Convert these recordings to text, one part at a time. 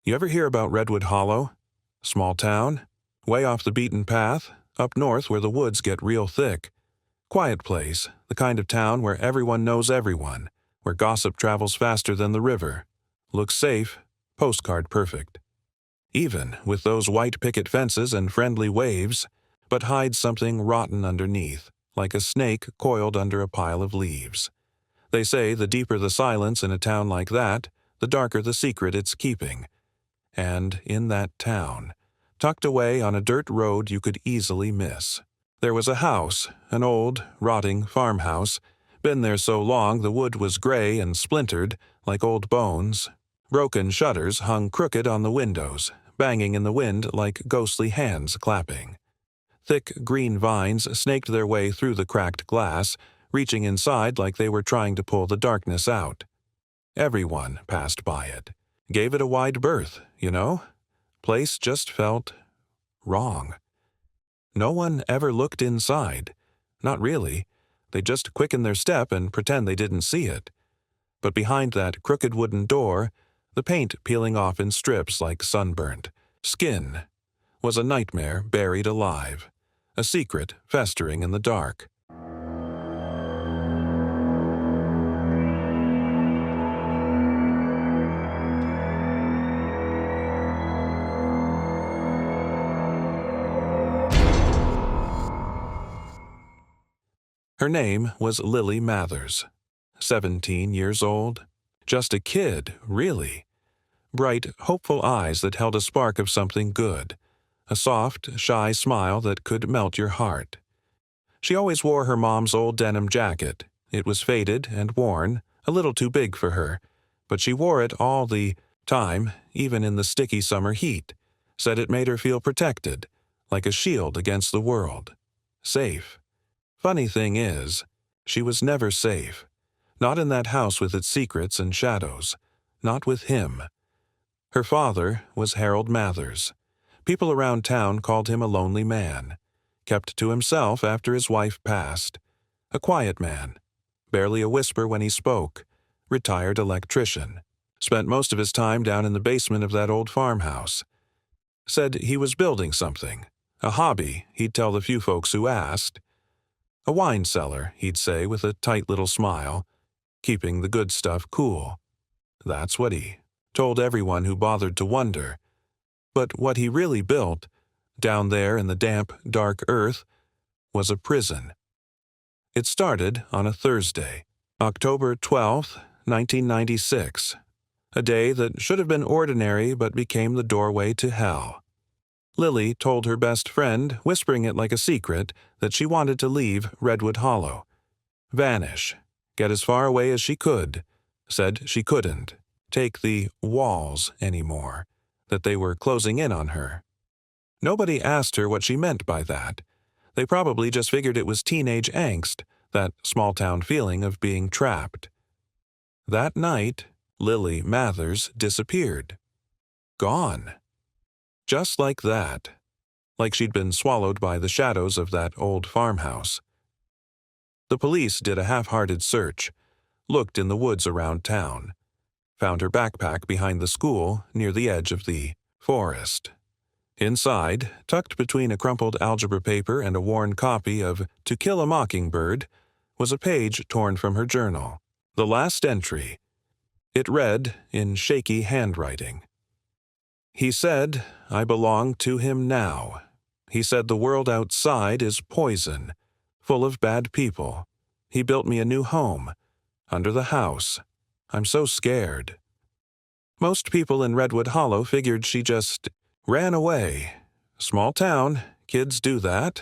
You ever hear about Redwood Hollow? Small town, way off the beaten path, up north where the woods get real thick. Quiet place, the kind of town where everyone knows everyone, where gossip travels faster than the river. Looks safe, postcard perfect. Even with those white picket fences and friendly waves, but hides something rotten underneath, like a snake coiled under a pile of leaves. They say the deeper the silence in a town like that, the darker the secret it's keeping. And in that town, tucked away on a dirt road you could easily miss, there was a house, an old, rotting farmhouse. Been there so long the wood was gray and splintered, like old bones. Broken shutters hung crooked on the windows, banging in the wind like ghostly hands clapping. Thick green vines snaked their way through the cracked glass, reaching inside like they were trying to pull the darkness out. Everyone passed by it. Gave it a wide berth, you know? Place just felt wrong. No one ever looked inside. Not really. They just quicken their step and pretend they didn't see it. But behind that crooked wooden door, the paint peeling off in strips like sunburnt skin, was a nightmare buried alive, a secret festering in the dark. Her name was Lily Mathers, 17 years old. Just a kid, really. Bright, hopeful eyes that held a spark of something good, a soft, shy smile that could melt your heart. She always wore her mom's old denim jacket. It was faded and worn, a little too big for her, but she wore it all the time, even in the sticky summer heat. Said it made her feel protected, like a shield against the world. Safe. Funny thing is, she was never safe. Not in that house with its secrets and shadows. Not with him. Her father was Harold Mathers. People around town called him a lonely man. Kept to himself after his wife passed. A quiet man. Barely a whisper when he spoke. Retired electrician. Spent most of his time down in the basement of that old farmhouse. Said he was building something. A hobby, he'd tell the few folks who asked. A wine cellar, he'd say with a tight little smile, keeping the good stuff cool. That's what he told everyone who bothered to wonder. But what he really built, down there in the damp, dark earth, was a prison. It started on a Thursday, October 12th, 1996, a day that should have been ordinary but became the doorway to hell. Lily told her best friend, whispering it like a secret, that she wanted to leave Redwood Hollow. Vanish. Get as far away as she could. Said she couldn't take the walls anymore, that they were closing in on her. Nobody asked her what she meant by that. They probably just figured it was teenage angst, that small-town feeling of being trapped. That night, Lily Mathers disappeared. Gone. Just like that. Like she'd been swallowed by the shadows of that old farmhouse. The police did a half-hearted search, looked in the woods around town, found her backpack behind the school near the edge of the forest. Inside, tucked between a crumpled algebra paper and a worn copy of To Kill a Mockingbird, was a page torn from her journal. The last entry. It read in shaky handwriting. He said, I belong to him now. He said the world outside is poison, full of bad people. He built me a new home, under the house. I'm so scared. Most people in Redwood Hollow figured she just ran away. Small town, kids do that.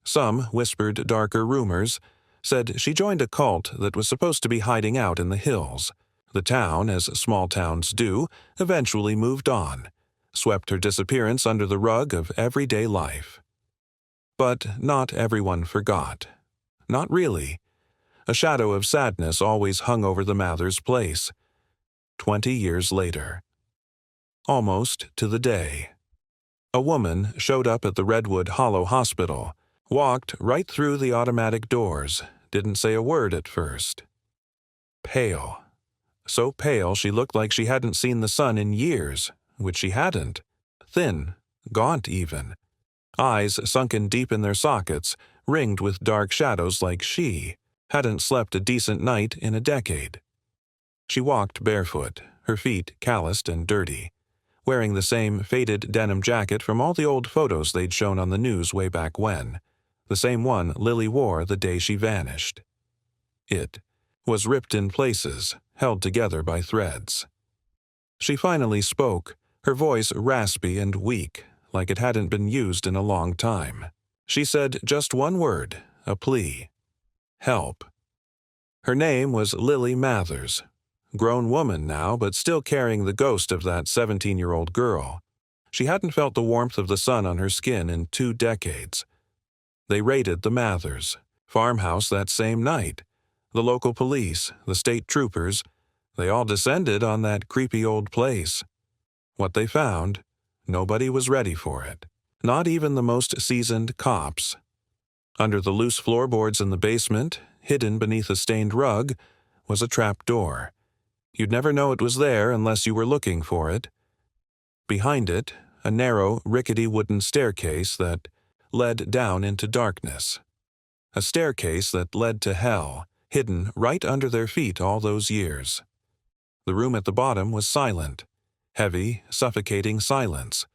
Some whispered darker rumors, said she joined a cult that was supposed to be hiding out in the hills. The town, as small towns do, eventually moved on. Swept her disappearance under the rug of everyday life. But not everyone forgot. Not really. A shadow of sadness always hung over the Mathers place. 20 years later. Almost to the day. A woman showed up at the Redwood Hollow Hospital, walked right through the automatic doors, didn't say a word at first. Pale. So pale she looked like she hadn't seen the sun in years. which she hadn't. Thin, gaunt even. Eyes sunken deep in their sockets, ringed with dark shadows like she hadn't slept a decent night in a decade. She walked barefoot, her feet calloused and dirty, wearing the same faded denim jacket from all the old photos they'd shown on the news way back when, the same one Lily wore the day she vanished. It was ripped in places, held together by threads. She finally spoke, her voice raspy and weak, like it hadn't been used in a long time. She said just one word, a plea. Help. Her name was Lily Mathers. Grown woman now, but still carrying the ghost of that 17-year-old girl. She hadn't felt the warmth of the sun on her skin in 2 decades. They raided the Mathers farmhouse that same night. The local police, the state troopers, they all descended on that creepy old place. What they found, nobody was ready for it. Not even the most seasoned cops. Under the loose floorboards in the basement, hidden beneath a stained rug, was a trap door. You'd never know it was there unless you were looking for it. Behind it, a narrow, rickety wooden staircase that led down into darkness. A staircase that led to hell, hidden right under their feet all those years. The room at the bottom was silent. Heavy, suffocating silence.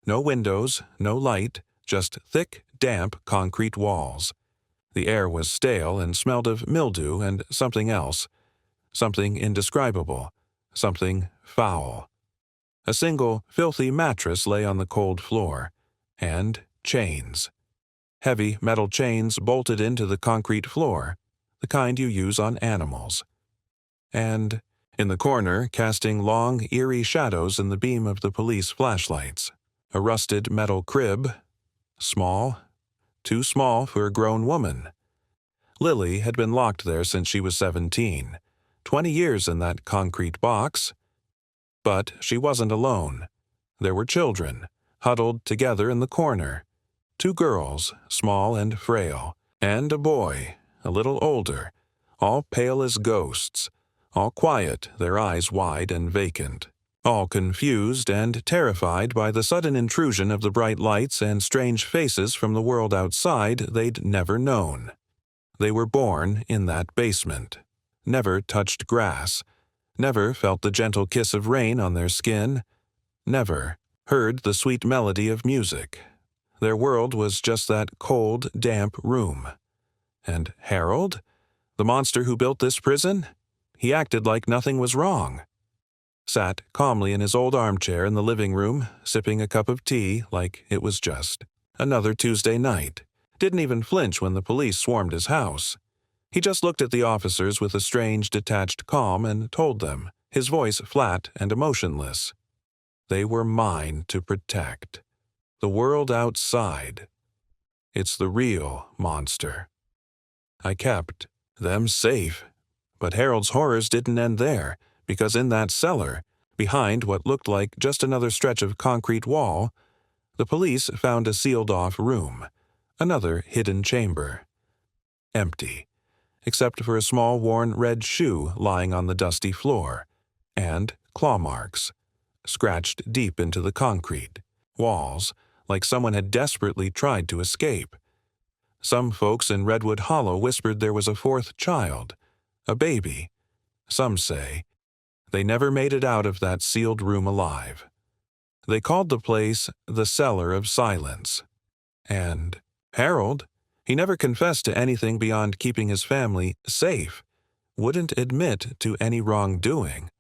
No windows, no light, just thick, damp concrete walls. The air was stale and smelled of mildew and something else. Something indescribable, something foul. A single, filthy mattress lay on the cold floor, and chains. Heavy metal chains bolted into the concrete floor, the kind you use on animals. And, in the corner, casting long, eerie shadows in the beam of the police flashlights, a rusted metal crib, small, too small for a grown woman. Lily had been locked there since she was 17. 20 years in that concrete box. But she wasn't alone. There were children, huddled together in the corner. 2 girls, small and frail, and a boy, a little older, all pale as ghosts, all quiet, their eyes wide and vacant, all confused and terrified by the sudden intrusion of the bright lights and strange faces from the world outside they'd never known. They were born in that basement. Never touched grass, never felt the gentle kiss of rain on their skin, never heard the sweet melody of music. Their world was just that cold, damp room. And Harold? The monster who built this prison? He acted like nothing was wrong. Sat calmly in his old armchair in the living room, sipping a cup of tea like it was just another Tuesday night. Didn't even flinch when the police swarmed his house. He just looked at the officers with a strange, detached calm and told them, his voice flat and emotionless. They were mine to protect. The world outside. It's the real monster. I kept them safe. But Harold's horrors didn't end there, because in that cellar, behind what looked like just another stretch of concrete wall, the police found a sealed-off room, another hidden chamber. Empty. Except for a small worn red shoe lying on the dusty floor, and claw marks, scratched deep into the concrete, walls, like someone had desperately tried to escape. Some folks in Redwood Hollow whispered there was a 4th child, a baby. Some say they never made it out of that sealed room alive. They called the place the Cellar of Silence. And Harold, he never confessed to anything beyond keeping his family safe, wouldn't admit to any wrongdoing.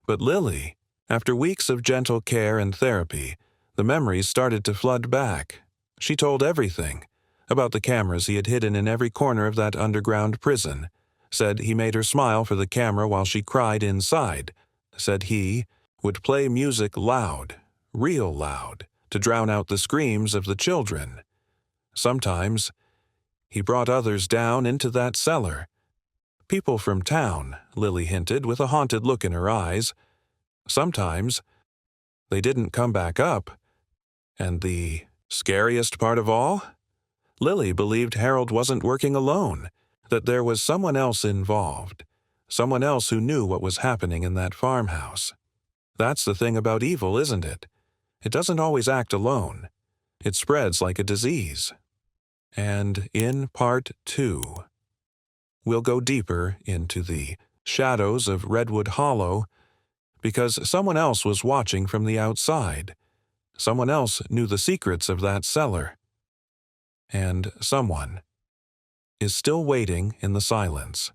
But Lily, after weeks of gentle care and therapy, the memories started to flood back. She told everything, about the cameras he had hidden in every corner of that underground prison, said he made her smile for the camera while she cried inside, said he would play music loud, real loud, to drown out the screams of the children. Sometimes, he brought others down into that cellar. People from town, Lily hinted with a haunted look in her eyes. Sometimes, they didn't come back up. And the scariest part of all? Lily believed Harold wasn't working alone, that there was someone else involved, someone else who knew what was happening in that farmhouse. That's the thing about evil, isn't it? It doesn't always act alone. It spreads like a disease. And in Part 2, we'll go deeper into the shadows of Redwood Hollow because someone else was watching from the outside. Someone else knew the secrets of that cellar. And someone is still waiting in the silence.